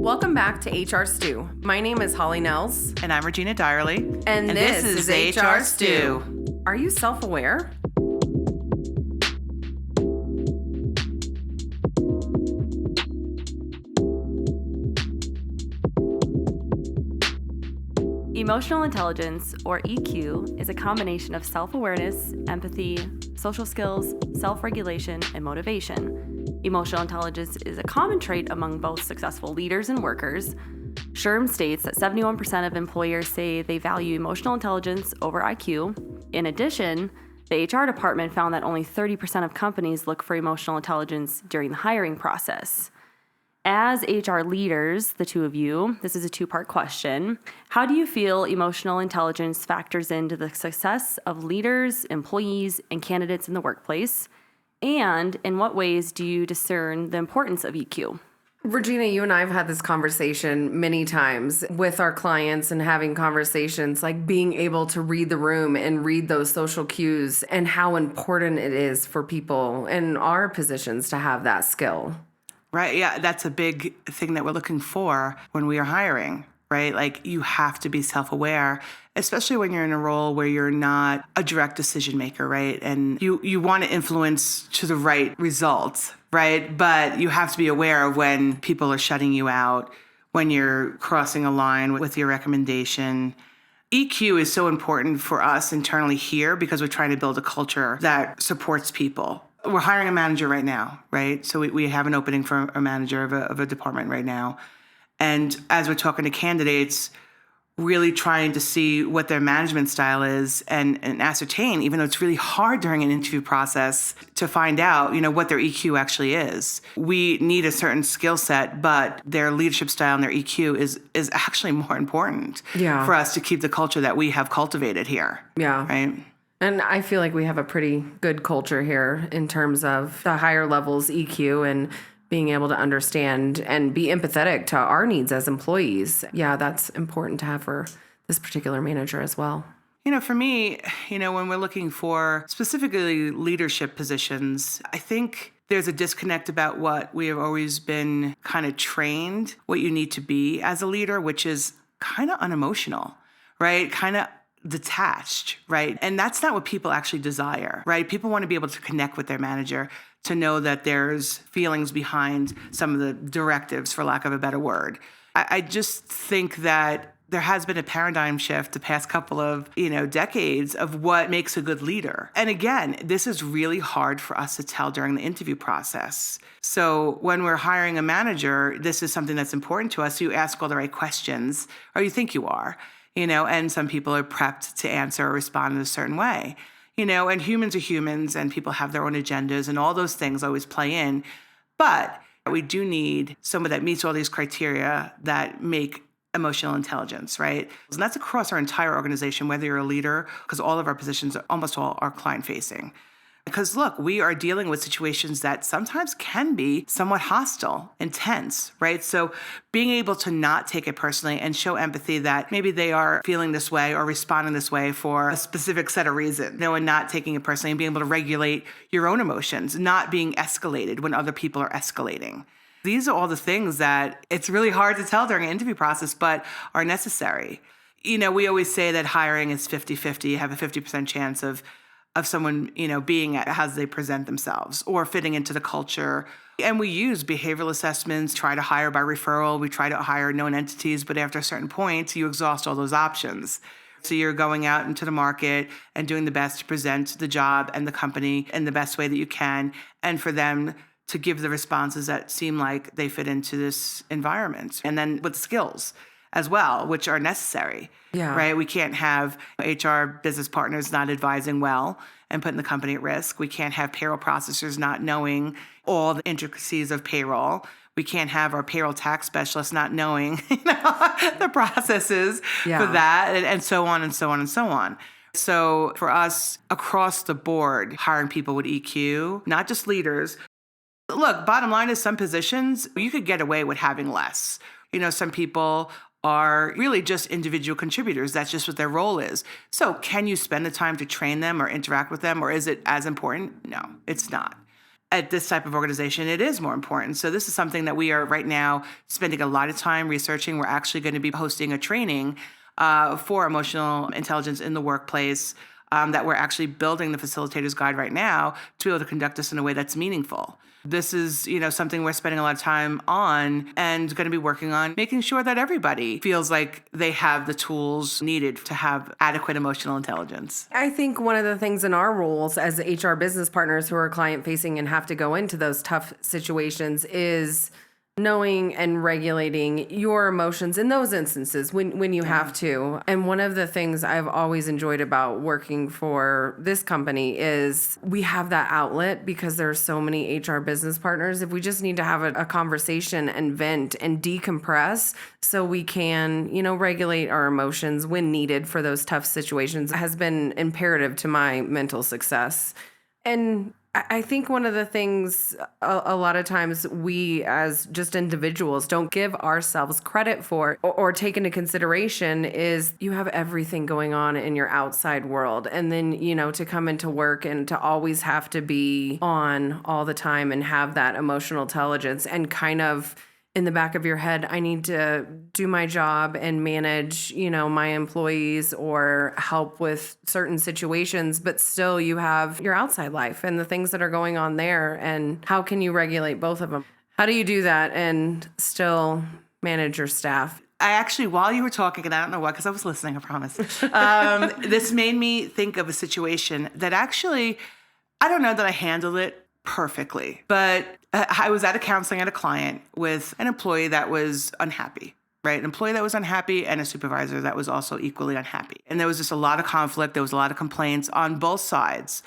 Welcome back to HR Stew. My name is Holly Nels. And I'm Regina Direly. And this is HR Stew. Are you self-aware? Emotional intelligence, or EQ, is a combination of self-awareness, empathy, social skills, self-regulation, and motivation. Emotional intelligence is a common trait among both successful leaders and workers. SHRM states that 71% of employers say they value emotional intelligence over IQ. In addition, the HR department found that only 30% of companies look for emotional intelligence during the hiring process. As HR leaders, the two of you, this is a two-part question. How do you feel emotional intelligence factors into the success of leaders, employees, and candidates in the workplace? And in what ways do you discern the importance of EQ? Regina, you and I have had this conversation many times with our clients and having conversations like being able to read the room and read those social cues and how important it is for people in our positions to have that skill. Right. Yeah, that's a big thing that we're looking for when we are hiring, right? Like you have to be self-aware, especially when you're in a role where you're not a direct decision maker, right? And you want to influence to the right results, right? But you have to be aware of when people are shutting you out, when you're crossing a line with your recommendation. EQ is so important for us internally here because we're trying to build a culture that supports people. We're hiring a manager right now, right? So we have an opening for a manager of a department right now. And as we're talking to candidates, really trying to see what their management style is and ascertain, even though it's really hard during an interview process to find out, what their EQ actually is. We need a certain skill set, but their leadership style and their EQ is actually more important for us to keep the culture that we have cultivated here. Yeah. Right? And I feel like we have a pretty good culture here in terms of the higher levels EQ and being able to understand and be empathetic to our needs as employees. Yeah, that's important to have for this particular manager as well. For me, when we're looking for specifically leadership positions, I think there's a disconnect about what we have always been kind of trained, what you need to be as a leader, which is kind of unemotional, right? Kind of detached, right? And that's not what people actually desire, right? People want to be able to connect with their manager, to know that there's feelings behind some of the directives, for lack of a better word. I just think that there has been a paradigm shift the past couple of, decades of what makes a good leader. And again, this is really hard for us to tell during the interview process. So when we're hiring a manager, this is something that's important to us. So you ask all the right questions, or you think you are. And some people are prepped to answer or respond in a certain way, and humans are humans and people have their own agendas and all those things always play in. But we do need someone that meets all these criteria that make emotional intelligence, right? And that's across our entire organization, whether you're a leader, because all of our positions, almost all are client facing. Because look, we are dealing with situations that sometimes can be somewhat hostile, intense, right? So being able to not take it personally and show empathy that maybe they are feeling this way or responding this way for a specific set of reasons, and not taking it personally and being able to regulate your own emotions, not being escalated when other people are escalating. These are all the things that it's really hard to tell during an interview process, but are necessary. We always say that hiring is 50-50. You have a 50% chance of someone, being as they present themselves or fitting into the culture. And we use behavioral assessments, try to hire by referral. We try to hire known entities, but after a certain point, you exhaust all those options. So you're going out into the market and doing the best to present the job and the company in the best way that you can, and for them to give the responses that seem like they fit into this environment. And then with skills as well, which are necessary. Yeah. Right? We can't have HR business partners not advising well and putting the company at risk. We can't have payroll processors not knowing all the intricacies of payroll. We can't have our payroll tax specialists not knowing the processes for that, and so on and so on and so on. So for us, across the board, hiring people with EQ, not just leaders. Look, bottom line is some positions, you could get away with having less. Some people are really just individual contributors. That's just what their role is. So can you spend the time to train them or interact with them, or is it as important? No, it's not. at this type of organization, it is more important. So this is something that we are right now spending a lot of time researching. We're actually going to be hosting a training for emotional intelligence in the workplace that we're actually building the facilitator's guide right now to be able to conduct this in a way that's meaningful. This is, something we're spending a lot of time on and going to be working on making sure that everybody feels like they have the tools needed to have adequate emotional intelligence. I think one of the things in our roles as HR business partners who are client facing and have to go into those tough situations is knowing and regulating your emotions in those instances when you have to. And one of the things I've always enjoyed about working for this company is we have that outlet because there are so many HR business partners. If we just need to have a conversation and vent and decompress so we can, regulate our emotions when needed for those tough situations has been imperative to my mental success. And I think one of the things a lot of times we as just individuals don't give ourselves credit for or take into consideration is you have everything going on in your outside world. And then, to come into work and to always have to be on all the time and have that emotional intelligence and kind of in the back of your head, I need to do my job and manage, my employees or help with certain situations, but still you have your outside life and the things that are going on there. And how can you regulate both of them? How do you do that and still manage your staff? I actually, while you were talking, and I don't know why, because I was listening, I promise, this made me think of a situation that actually, I don't know that I handled it perfectly, but I was at a counseling at a client with an employee that was unhappy, right? An employee that was unhappy and a supervisor that was also equally unhappy. And there was just a lot of conflict. There was a lot of complaints on both sides.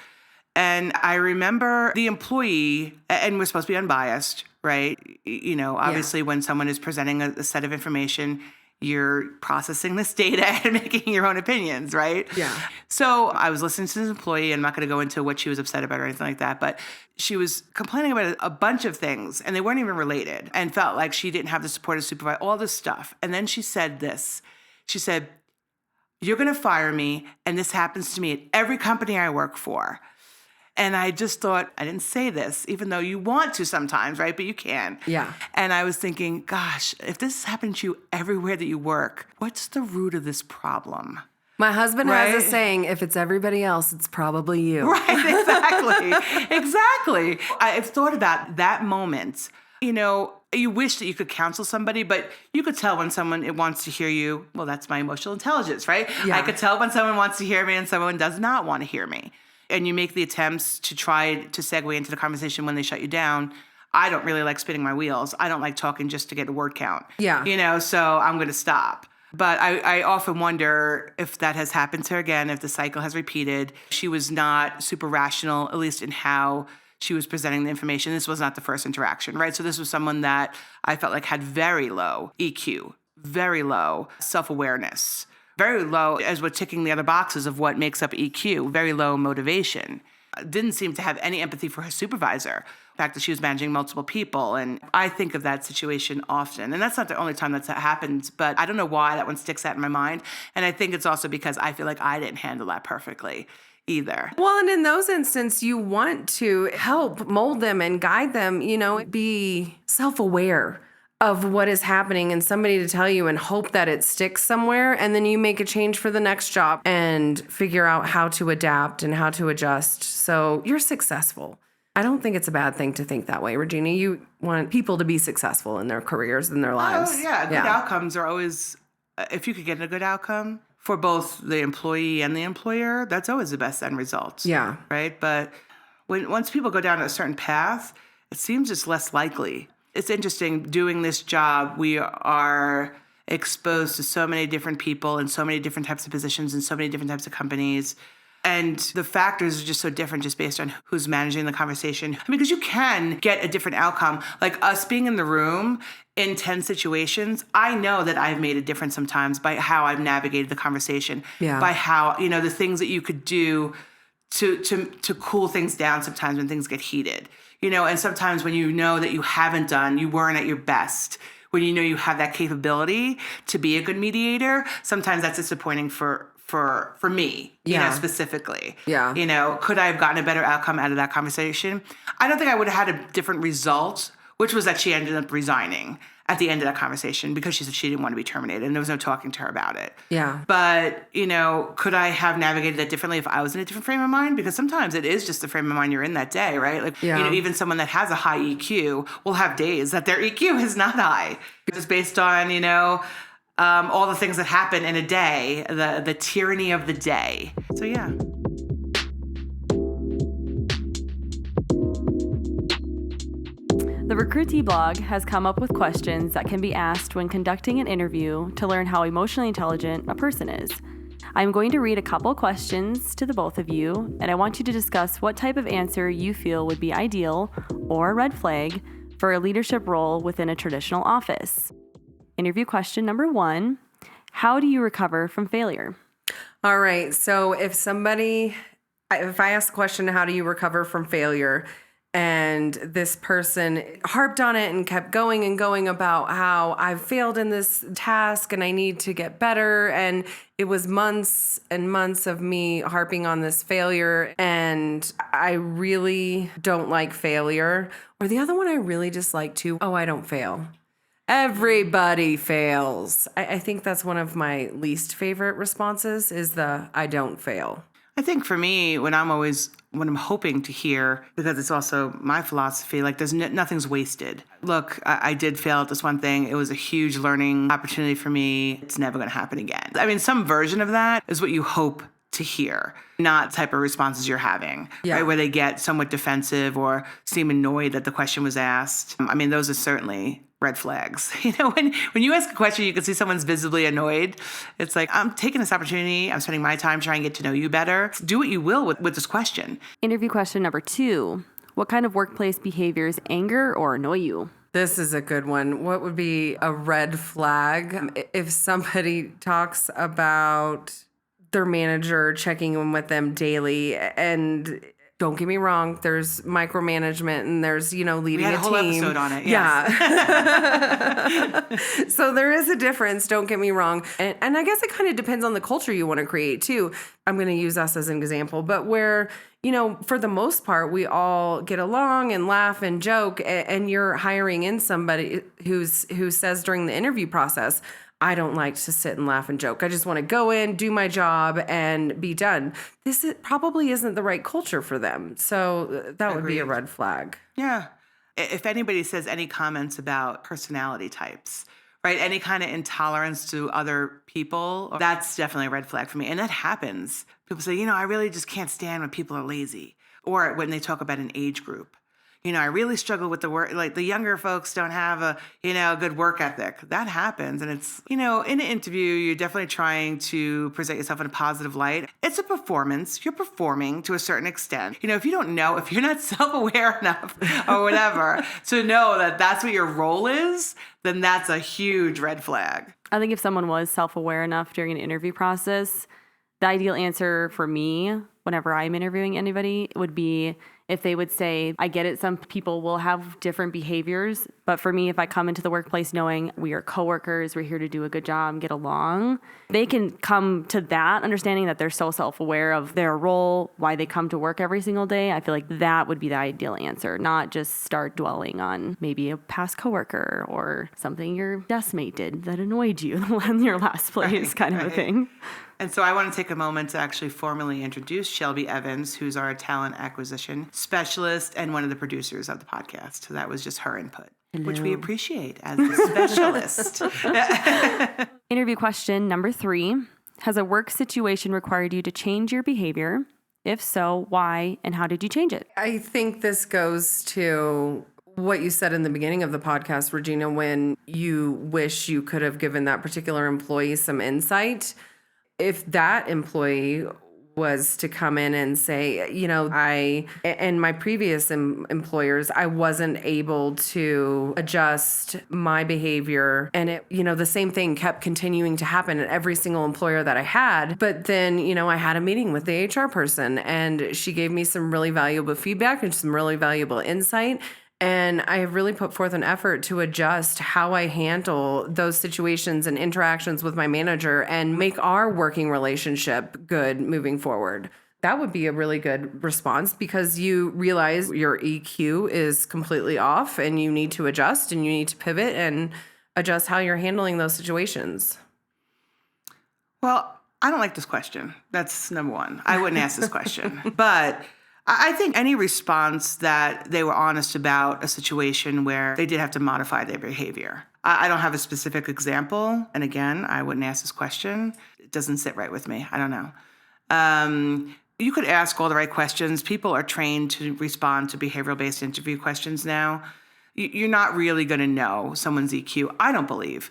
And I remember the employee, and we're supposed to be unbiased, right? Obviously when someone is presenting a set of information, you're processing this data and making your own opinions, right? Yeah. So I was listening to this employee, and I'm not going to go into what she was upset about or anything like that, but she was complaining about a bunch of things, and they weren't even related, and felt like she didn't have the support of supervisor, all this stuff. And then she said this. She said, "You're going to fire me, and this happens to me at every company I work for." And I just thought, I didn't say this, even though you want to sometimes, right? But you can. Yeah. And I was thinking, gosh, if this happened to you everywhere that you work, what's the root of this problem? My husband has a saying, if it's everybody else, it's probably you. Right, exactly. Exactly. I've thought about that moment. You wish that you could counsel somebody, but you could tell when someone wants to hear you. Well, that's my emotional intelligence, right? Yeah. I could tell when someone wants to hear me and someone does not want to hear me. And you make the attempts to try to segue into the conversation when they shut you down. I don't really like spinning my wheels. I don't like talking just to get a word count. Yeah. So I'm going to stop. But I often wonder if that has happened to her again, if the cycle has repeated. She was not super rational, at least in how she was presenting the information. This was not the first interaction, right? So this was someone that I felt like had very low EQ, very low self-awareness, very low, as we're ticking the other boxes of what makes up EQ, very low motivation. Didn't seem to have any empathy for her supervisor. The fact that she was managing multiple people. And I think of that situation often. And that's not the only time that's happened, but I don't know why that one sticks out in my mind. And I think it's also because I feel like I didn't handle that perfectly either. Well, and in those instances, you want to help mold them and guide them, be self-aware of what is happening and somebody to tell you and hope that it sticks somewhere. And then you make a change for the next job and figure out how to adapt and how to adjust. So you're successful. I don't think it's a bad thing to think that way, Regina. You want people to be successful in their careers and their lives. Oh, yeah. Good outcomes are always, if you could get a good outcome for both the employee and the employer, that's always the best end result. Yeah. Right? But once people go down a certain path, it seems it's less likely. It's interesting, doing this job, we are exposed to so many different people and so many different types of positions and so many different types of companies. And the factors are just so different just based on who's managing the conversation. Because you can get a different outcome. Like us being in the room in 10 situations, I know that I've made a difference sometimes by how I've navigated the conversation, by how, the things that you could do to cool things down sometimes when things get heated. And sometimes when you know that you weren't at your best, when you know you have that capability to be a good mediator, sometimes that's disappointing for for me, specifically. Yeah. Could I have gotten a better outcome out of that conversation? I don't think I would have had a different result, which was that she ended up resigning at the end of that conversation because she said she didn't want to be terminated and there was no talking to her about it. Yeah. But, could I have navigated that differently if I was in a different frame of mind? Because sometimes it is just the frame of mind you're in that day, right? Like, even someone that has a high EQ will have days that their EQ is not high. It's based on, all the things that happen in a day, the tyranny of the day. So, yeah. The Recruitee blog has come up with questions that can be asked when conducting an interview to learn how emotionally intelligent a person is. I'm going to read a couple questions to the both of you, and I want you to discuss what type of answer you feel would be ideal or a red flag for a leadership role within a traditional office. Interview question number 1, how do you recover from failure? All right. So if I ask the question, how do you recover from failure? And this person harped on it and kept going and going about how I've failed in this task and I need to get better. And it was months and months of me harping on this failure. And I really don't like failure. Or the other one I really dislike too, I don't fail. Everybody fails. I think that's one of my least favorite responses is the I don't fail. I think for me, when I'm hoping to hear, because it's also my philosophy, like there's nothing's wasted. Look, I did fail at this one thing. It was a huge learning opportunity for me. It's never going to happen again. I mean, some version of that is what you hope to hear, not type of responses you're having, right? Where they get somewhat defensive or seem annoyed that the question was asked. I mean, those are certainly red flags. When you ask a question, you can see someone's visibly annoyed. It's like, I'm taking this opportunity. I'm spending my time trying to get to know you better. Do what you will with this question. Interview question number 2. What kind of workplace behaviors anger or annoy you? This is a good one. What would be a red flag if somebody talks about their manager checking in with them daily? And don't get me wrong, there's micromanagement and there's, leading a team. We had a whole episode on it. Yes. Yeah. So there is a difference, don't get me wrong. And I guess it kind of depends on the culture you want to create too. I'm going to use us as an example, but where, for the most part, we all get along and laugh and joke, and you're hiring in somebody who says during the interview process, I don't like to sit and laugh and joke. I just want to go in, do my job, and be done. This probably isn't the right culture for them. So that would be a red flag. Yeah. If anybody says any comments about personality types, right, any kind of intolerance to other people, that's definitely a red flag for me. And that happens. People say, I really just can't stand when people are lazy. Or when they talk about an age group. I really struggle with the work, like the younger folks don't have a good work ethic. That happens. And it's, in an interview, you're definitely trying to present yourself in a positive light. It's a performance. You're performing to a certain extent. If you don't know, if you're not self-aware enough or whatever to know that that's what your role is, then that's a huge red flag. I think if someone was self-aware enough during an interview process, the ideal answer for me, whenever I'm interviewing anybody, would be if they would say, I get it, some people will have different behaviors, but for me, if I come into the workplace knowing we are coworkers, we're here to do a good job, get along, they can come to that understanding that they're so self-aware of their role, why they come to work every single day. I feel like that would be the ideal answer, not just start dwelling on maybe a past coworker or something your deskmate did that annoyed you in your last place, kind of a thing. And so I want to take a moment to actually formally introduce Shelby Evans, who's our talent acquisition specialist and one of the producers of the podcast. So that was just her input, which we appreciate as a specialist. Interview question number 3. Has a work situation required you to change your behavior? If so, why and how did you change it? I think this goes to what you said in the beginning of the podcast, Regina, when you wish you could have given that particular employee some insight. If that employee was to come in and say, I and my previous employers, I wasn't able to adjust my behavior. And it, the same thing kept continuing to happen at every single employer that I had. But then, I had a meeting with the HR person and she gave me some really valuable feedback and some really valuable insight. And I have really put forth an effort to adjust how I handle those situations and interactions with my manager and make our working relationship good moving forward. That would be a really good response because you realize your EQ is completely off and you need to adjust and you need to pivot and adjust how you're handling those situations. Well, I don't like this question. That's number one. I wouldn't ask this question. But I think any response that they were honest about a situation where they did have to modify their behavior. I don't have a specific example. And again, I wouldn't ask this question. It doesn't sit right with me. I don't know. You could ask all the right questions. People are trained to respond to behavioral-based interview questions now. You're not really going to know someone's EQ, I don't believe,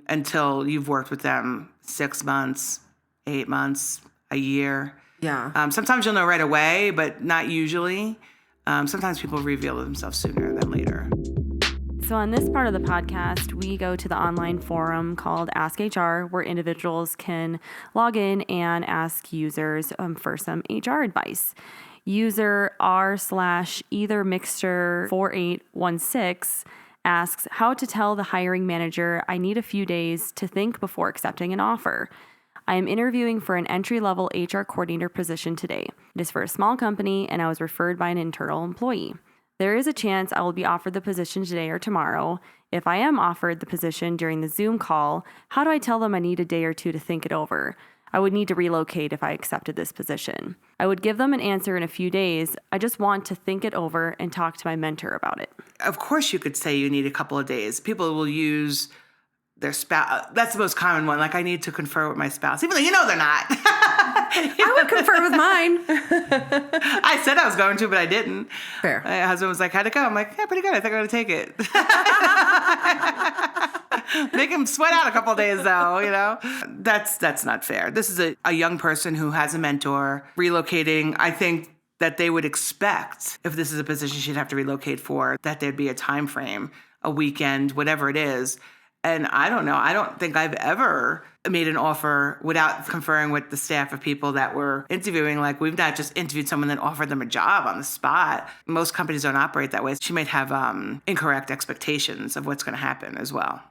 until you've worked with them 6 months, 8 months, a year. Yeah. Sometimes you'll know right away, but not usually. Sometimes people reveal themselves sooner than later. So on this part of the podcast, we go to the online forum called Ask HR, where individuals can log in and ask users for some HR advice. User r/eithermixture4816 asks how to tell the hiring manager I need a few days to think before accepting an offer. I am interviewing for an entry-level HR coordinator position today. It is for a small company, and I was referred by an internal employee. There is a chance I will be offered the position today or tomorrow. If I am offered the position during the Zoom call, how do I tell them I need a day or two to think it over? I would need to relocate if I accepted this position. I would give them an answer in a few days. I just want to think it over and talk to my mentor about it. Of course you could say you need a couple of days. People will use their spouse. That's the most common one. Like, I need to confer with my spouse, even though you know they're not. I would confer with mine. I said I was going to, but I didn't. Fair. My husband was like, how'd it go? I'm like, yeah, pretty good. I think I'm going to take it. Make him sweat out a couple of days, though, you know? That's not fair. This is a young person who has a mentor relocating. I think that they would expect, if this is a position she'd have to relocate for, that there'd be a time frame, a weekend, whatever it is. And I don't know. I don't think I've ever made an offer without conferring with the staff of people that were interviewing. Like, we've not just interviewed someone and offered them a job on the spot. Most companies don't operate that way. She might have incorrect expectations of what's going to happen as well.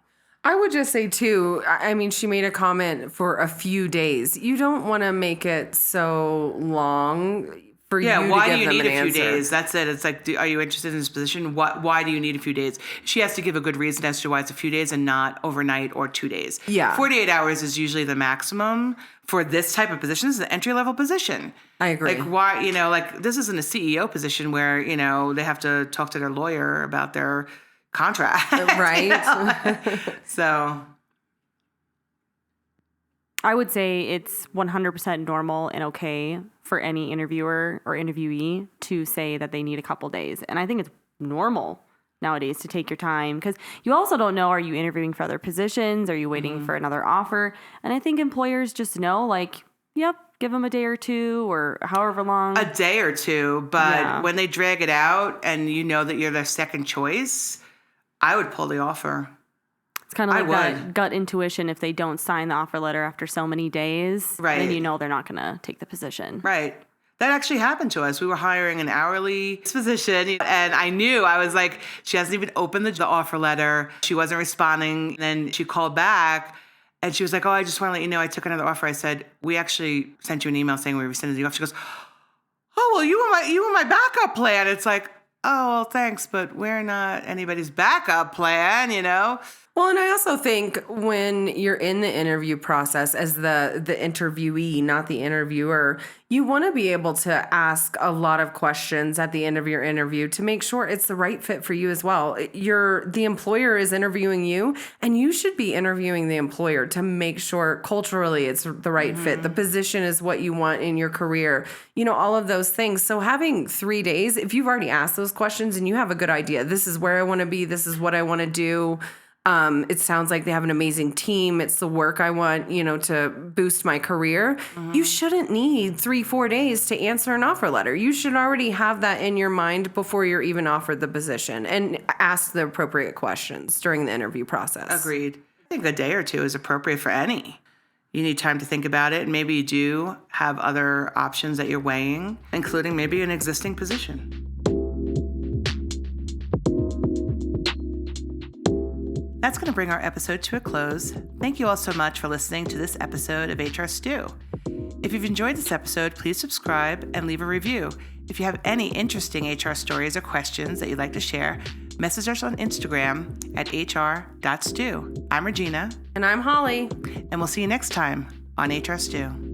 I would just say, too, I mean, she made a comment for a few days. You don't want to make it so long for you to give them an answer. Yeah, why do you need a few days? That's it. It's like, are you interested in this position? Why do you need a few days? She has to give a good reason as to why it's a few days and not overnight or 2 days. Yeah. 48 hours is usually the maximum for this type of position. This is an entry-level position. I agree. Like, why, this isn't a CEO position where, they have to talk to their lawyer about their contract. Right. So I would say it's 100% normal and okay for any interviewer or interviewee to say that they need a couple days. And I think it's normal nowadays to take your time because you also don't know, are you interviewing for other positions? Are you waiting for another offer? And I think employers just know, like, yep, give them a day or two or however long. A day or two. But when they drag it out and you know that you're their second choice, I would pull the offer. It's kind of like that gut intuition. If they don't sign the offer letter after so many days, then you know they're not going to take the position. Right. That actually happened to us. We were hiring an hourly position, and I was like, she hasn't even opened the offer letter. She wasn't responding. And then she called back, and she was like, oh, I just want to let you know I took another offer. I said, we actually sent you an email saying we rescinded the offer. She goes, oh, well, you were my backup plan. It's like, oh, well, thanks, but we're not anybody's backup plan, Well, and I also think when you're in the interview process as the interviewee, not the interviewer, you want to be able to ask a lot of questions at the end of your interview to make sure it's the right fit for you as well. The employer is interviewing you, and you should be interviewing the employer to make sure culturally it's the right fit. The position is what you want in your career, all of those things. So having 3 days, if you've already asked those questions and you have a good idea, this is where I want to be, this is what I want to do. It sounds like they have an amazing team. It's the work I want, to boost my career. You shouldn't need 3-4 days to answer an offer letter. You should already have that in your mind before you're even offered the position and ask the appropriate questions during the interview process. Agreed. I think a day or two is appropriate for any. You need time to think about it, and maybe you do have other options that you're weighing, including maybe an existing position. That's going to bring our episode to a close. Thank you all so much for listening to this episode of HR Stew. If you've enjoyed this episode, please subscribe and leave a review. If you have any interesting HR stories or questions that you'd like to share, message us on Instagram at hr.stew. I'm Regina. And I'm Holly. And we'll see you next time on HR Stew.